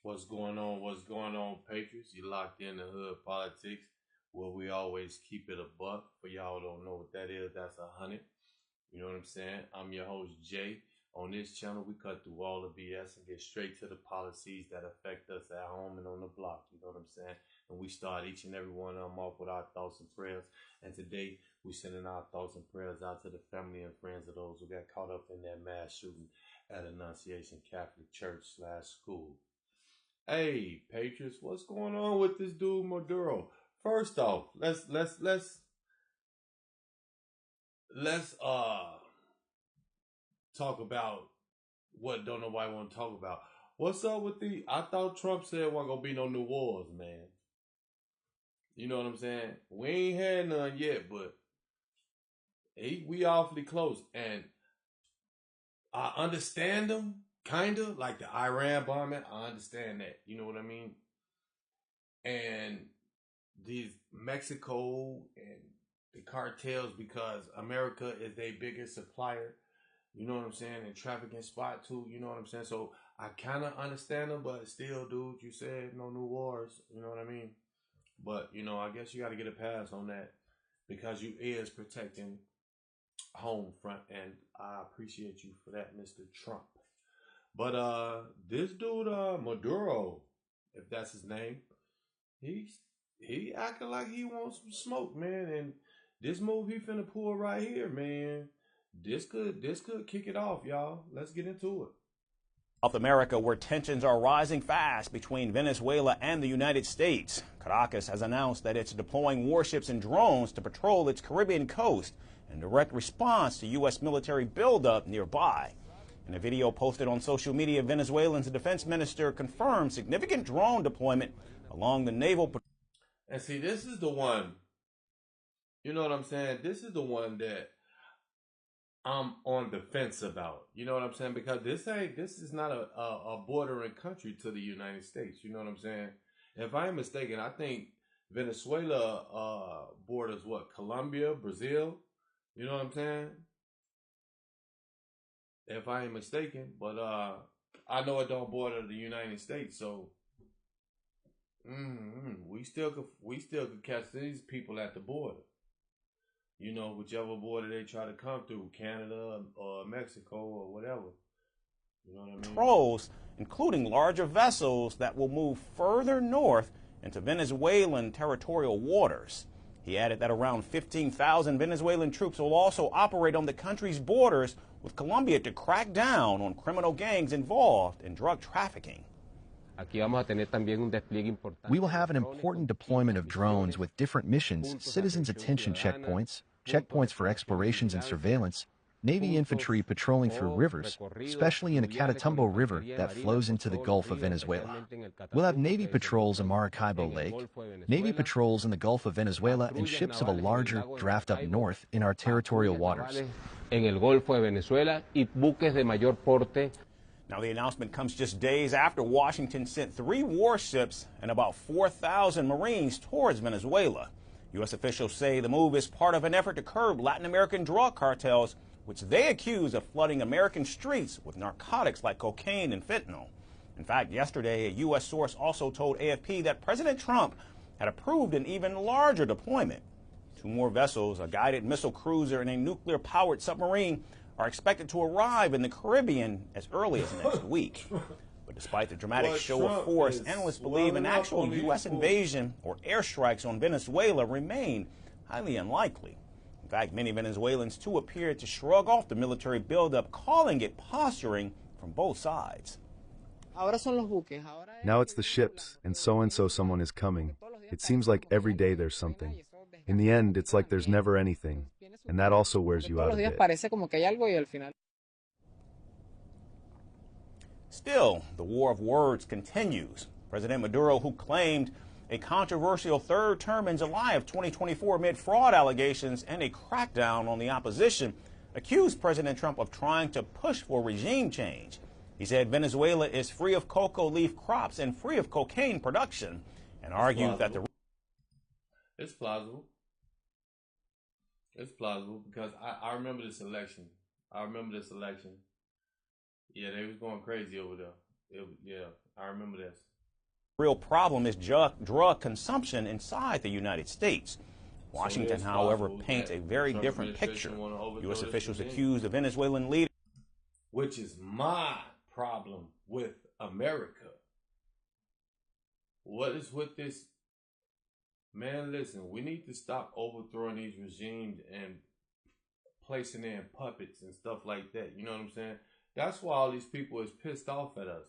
What's going on? What's going on, Patriots? You locked in the hood politics where we always keep it a buck. For y'all don't know what that is, that's 100. You know what I'm saying? I'm your host, Jay. On this channel, we cut through all the BS and get straight to the policies that affect us at home and on the block. You know what I'm saying? And we start each and every one of them off with our thoughts and prayers. And today, we're sending our thoughts and prayers out to the family and friends of those who got caught up in that mass shooting at Annunciation Catholic Church/school. Hey, Patriots, what's going on with this dude Maduro? First off, let's talk about what don't nobody want to talk about. What's up with I thought Trump said wasn't gonna be no new wars, man. You know what I'm saying? We ain't had none yet, but we awfully close. And I understand them, kinda, like the Iran bombing. I understand that. You know what I mean? And these Mexico and the cartels, because America is their biggest supplier, you know what I'm saying, and trafficking spot too, you know what I'm saying? So I kind of understand them, but still, dude, you said no new wars, you know what I mean? But, you know, I guess you got to get a pass on that because you is protecting home front, and I appreciate you for that, Mr. Trump. But this dude, Maduro, if that's his name, he acting like he wants some smoke, man, and this move he finna pull right here, man. This could kick it off, y'all. Let's get into it. South America, where tensions are rising fast between Venezuela and the United States. Caracas has announced that it's deploying warships and drones to patrol its Caribbean coast in direct response to U.S. military buildup nearby. In a video posted on social media, Venezuelan's defense minister confirmed significant drone deployment along the naval. And see, this is the one, you know what I'm saying? This is the one that I'm on the fence about. You know what I'm saying? Because this is not a bordering country to the United States. You know what I'm saying? If I'm mistaken, I think Venezuela borders what? Colombia, Brazil. You know what I'm saying? If I ain't mistaken, but I know it don't border the United States, so we still could catch these people at the border. You know, whichever border they try to come through, Canada or Mexico or whatever. You know what I mean? Patrols, including larger vessels that will move further north into Venezuelan territorial waters. He added that around 15,000 Venezuelan troops will also operate on the country's borders with Colombia to crack down on criminal gangs involved in drug trafficking. We will have an important deployment of drones with different missions, citizens attention checkpoints, checkpoints for explorations and surveillance, Navy infantry patrolling through rivers, especially in a Catatumbo River that flows into the Gulf of Venezuela. We'll have Navy patrols in Maracaibo Lake, Navy patrols in the Gulf of Venezuela, and ships of a larger draft up north in our territorial waters. Now, the announcement comes just days after Washington sent 3 warships and about 4,000 Marines towards Venezuela. U.S. officials say the move is part of an effort to curb Latin American drug cartels, which they accuse of flooding American streets with narcotics like cocaine and fentanyl. In fact, yesterday, a U.S. source also told AFP that President Trump had approved an even larger deployment. 2 more vessels, a guided missile cruiser and a nuclear-powered submarine, are expected to arrive in the Caribbean as early as next week. But despite the dramatic show of force, analysts believe an actual U.S. invasion or airstrikes on Venezuela remain highly unlikely. In fact, many Venezuelans, too, appear to shrug off the military buildup, calling it posturing from both sides. Now it's the ships, and so someone is coming. It seems like every day there's something. In the end, it's like there's never anything, and that also wears you out a bit. Still, the war of words continues. President Maduro, who claimed a controversial third term in July of 2024 amid fraud allegations and a crackdown on the opposition, accused President Trump of trying to push for regime change. He said Venezuela is free of cocoa leaf crops and free of cocaine production, and argued that the... It's plausible. It's plausible because I remember this election. Yeah, they was going crazy over there. Yeah, I remember this. Real problem is drug consumption inside the United States. Washington, however, paints a very different picture. U.S. officials accuse the Venezuelan leader, which is my problem with America. What is with this? Man, listen, we need to stop overthrowing these regimes and placing in puppets and stuff like that. You know what I'm saying? That's why all these people is pissed off at us.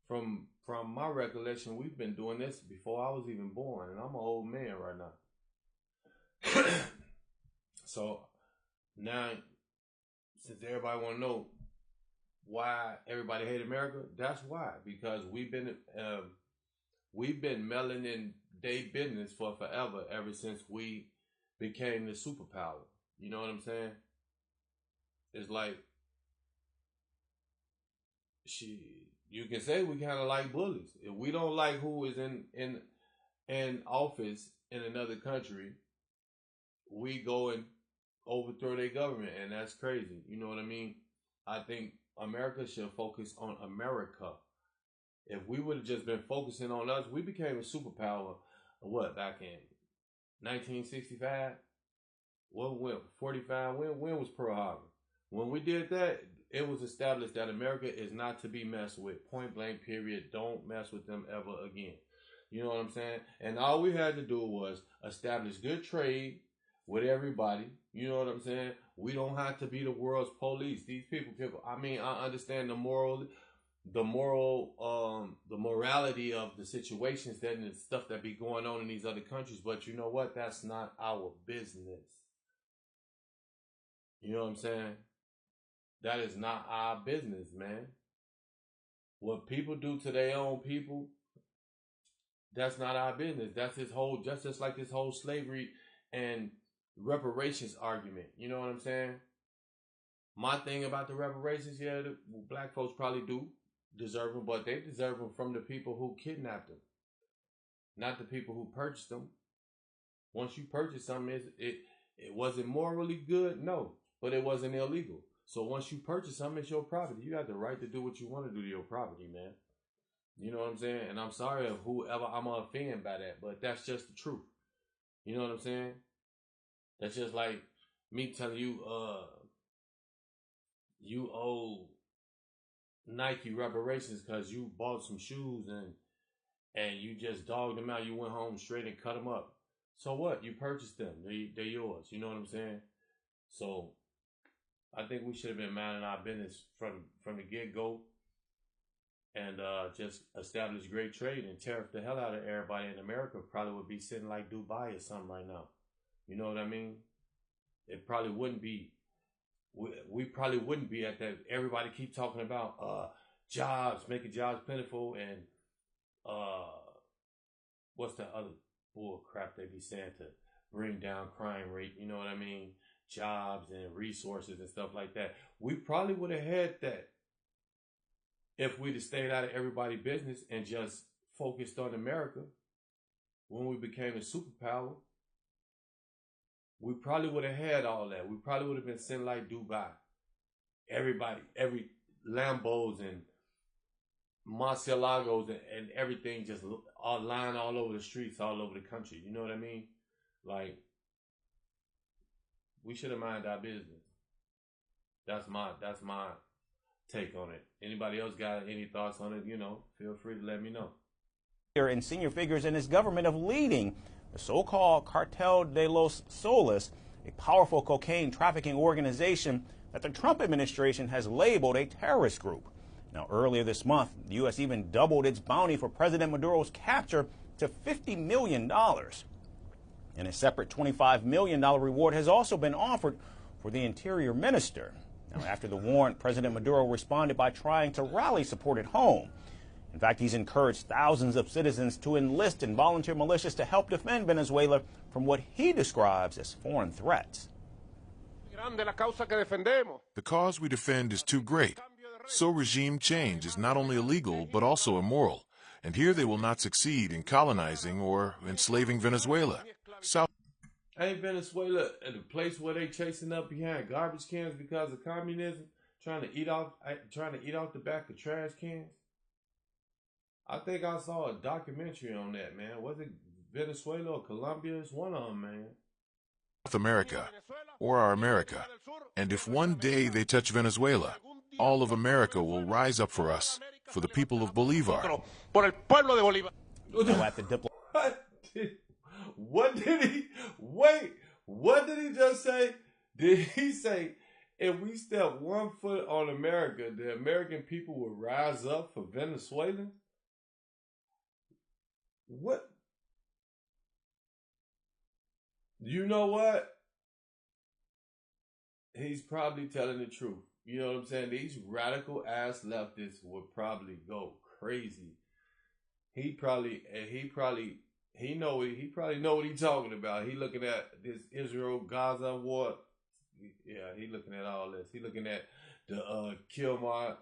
From my recollection, we've been doing this before I was even born, and I'm an old man right now. So now, since everybody want to know why everybody hate America, that's why. Because we've been meddling in their business for forever, ever since we became the superpower. You know what I'm saying? It's like, you can say we kind of like bullies. If we don't like who is in office in another country, we go and overthrow their government, and that's crazy. You know what I mean? I think America should focus on America. If we would have just been focusing on us, we became a superpower. What, back in 1965? When 45? When was Pearl Harbor? When we did that, it was established that America is not to be messed with. Point blank, period. Don't mess with them ever again. You know what I'm saying? And all we had to do was establish good trade with everybody. You know what I'm saying? We don't have to be the world's police. These people, I mean, I understand the morality of the situations that and the stuff that be going on in these other countries. But you know what? That's not our business. You know what I'm saying? That is not our business, man. What people do to their own people, that's not our business. That's just like this whole slavery and reparations argument. You know what I'm saying? My thing about the reparations, yeah, the black folks probably do deserve them, but they deserve them from the people who kidnapped them, not the people who purchased them. Once you purchase something, it wasn't morally good, no, but it wasn't illegal. So once you purchase something, it's your property. You have the right to do what you want to do to your property, man. You know what I'm saying? And I'm sorry if whoever I'm offended by that, but that's just the truth. You know what I'm saying? That's just like me telling you, you owe Nike reparations because you bought some shoes and you just dogged them out. You went home straight and cut them up. So what? You purchased them. They're yours. You know what I'm saying? So I think we should have been minding our business from the get-go and just establish great trade and tariff the hell out of everybody in America. Probably would be sitting like Dubai or something right now. You know what I mean? It probably wouldn't be. We probably wouldn't be at that. Everybody keep talking about jobs, making jobs plentiful, and what's the other bull crap they be saying to bring down crime rate? You know what I mean? Jobs and resources and stuff like that. We probably would have had that if we'd have stayed out of everybody's business and just focused on America when we became a superpower. We probably would have had all that. We probably would have been sitting like Dubai. Everybody, every Lambos and Murcielagos and everything just all lying all over the streets, all over the country. You know what I mean? Like, we should have minded our business. That's my take on it. Anybody else got any thoughts on it? You know, feel free to let me know. And senior figures in his government of leading the so-called Cartel de los Soles, a powerful cocaine trafficking organization that the Trump administration has labeled a terrorist group. Now, earlier this month, the U.S. even doubled its bounty for President Maduro's capture to $50 million. And a separate $25 million reward has also been offered for the Interior Minister. Now, after the warrant, President Maduro responded by trying to rally support at home. In fact, he's encouraged thousands of citizens to enlist in volunteer militias to help defend Venezuela from what he describes as foreign threats. The cause we defend is too great. So regime change is not only illegal, but also immoral. And here they will not succeed in colonizing or enslaving Venezuela. Ain't Venezuela the place where they chasing up behind garbage cans because of communism? trying to eat off the back of trash cans. I think I saw a documentary on that, man. Was it Venezuela or Colombia? It's one of them, man. South America, or our America. And if one day they touch Venezuela, all of America will rise up for us, for the people of Bolivar. What did he, wait, what did he just say? Did he say, if we step 1 foot on America, the American people will rise up for Venezuelans? What? You know what? He's probably telling the truth. You know what I'm saying? These radical ass leftists would probably go crazy. He probably know what he's talking about. He looking at this Israel-Gaza war. Yeah, he looking at all this. He looking at the Kilmar.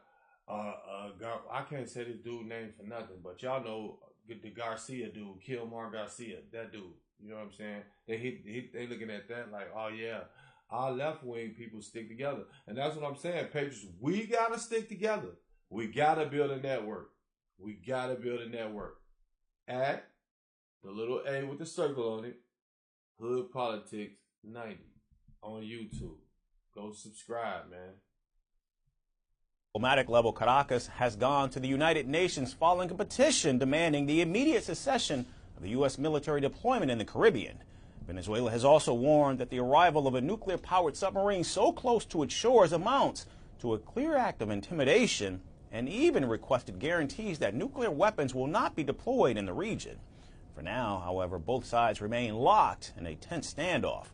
I can't say this dude's name for nothing, but y'all know the Garcia dude, Kilmar Garcia, that dude. You know what I'm saying? They looking at that like, oh yeah, our left wing people stick together, and that's what I'm saying, Patriots. We gotta stick together. We gotta build a network. We gotta build a network. At the little A with the circle on it, Hood Politics 90 on YouTube. Go subscribe, man. Diplomatic level, Caracas has gone to the United Nations following a petition demanding the immediate cessation of the U.S. military deployment in the Caribbean. Venezuela has also warned that the arrival of a nuclear-powered submarine so close to its shores amounts to a clear act of intimidation, and even requested guarantees that nuclear weapons will not be deployed in the region. For now, however, both sides remain locked in a tense standoff.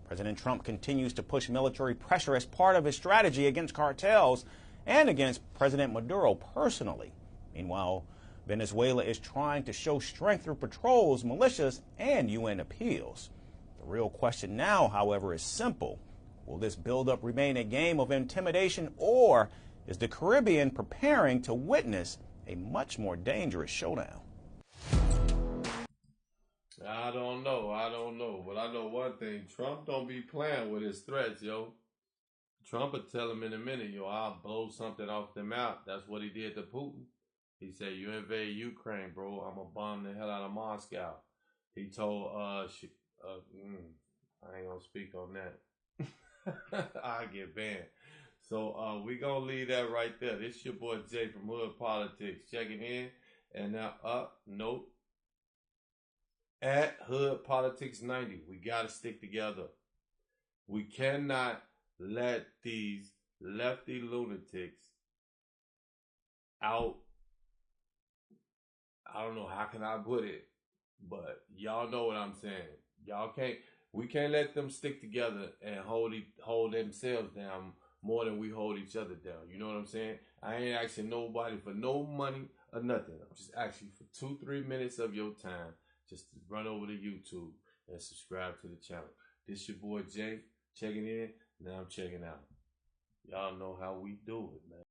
President Trump continues to push military pressure as part of his strategy against cartels and against President Maduro personally. Meanwhile, Venezuela is trying to show strength through patrols, militias, and UN appeals. The real question now, however, is simple. Will this buildup remain a game of intimidation, or is the Caribbean preparing to witness a much more dangerous showdown? I don't know. But I know one thing. Trump don't be playing with his threats, yo. Trump will tell him in a minute, yo, I'll blow something off them out. That's what he did to Putin. He said, you invade Ukraine, bro, I'm going to bomb the hell out of Moscow. He told, I ain't going to speak on that. I get banned. So we going to leave that right there. This your boy Jay from Hood Politics checking in. And now, note, at Hood Politics 90, we got to stick together. We cannot let these lefty lunatics out. I don't know how can I put it, but y'all know what I'm saying. We can't let them stick together and hold themselves down more than we hold each other down. You know what I'm saying? I ain't asking nobody for no money or nothing. I'm just asking for 2-3 minutes of your time just to run over to YouTube and subscribe to the channel. This your boy Jay checking in. Now I'm checking out. Y'all know how we do it, man.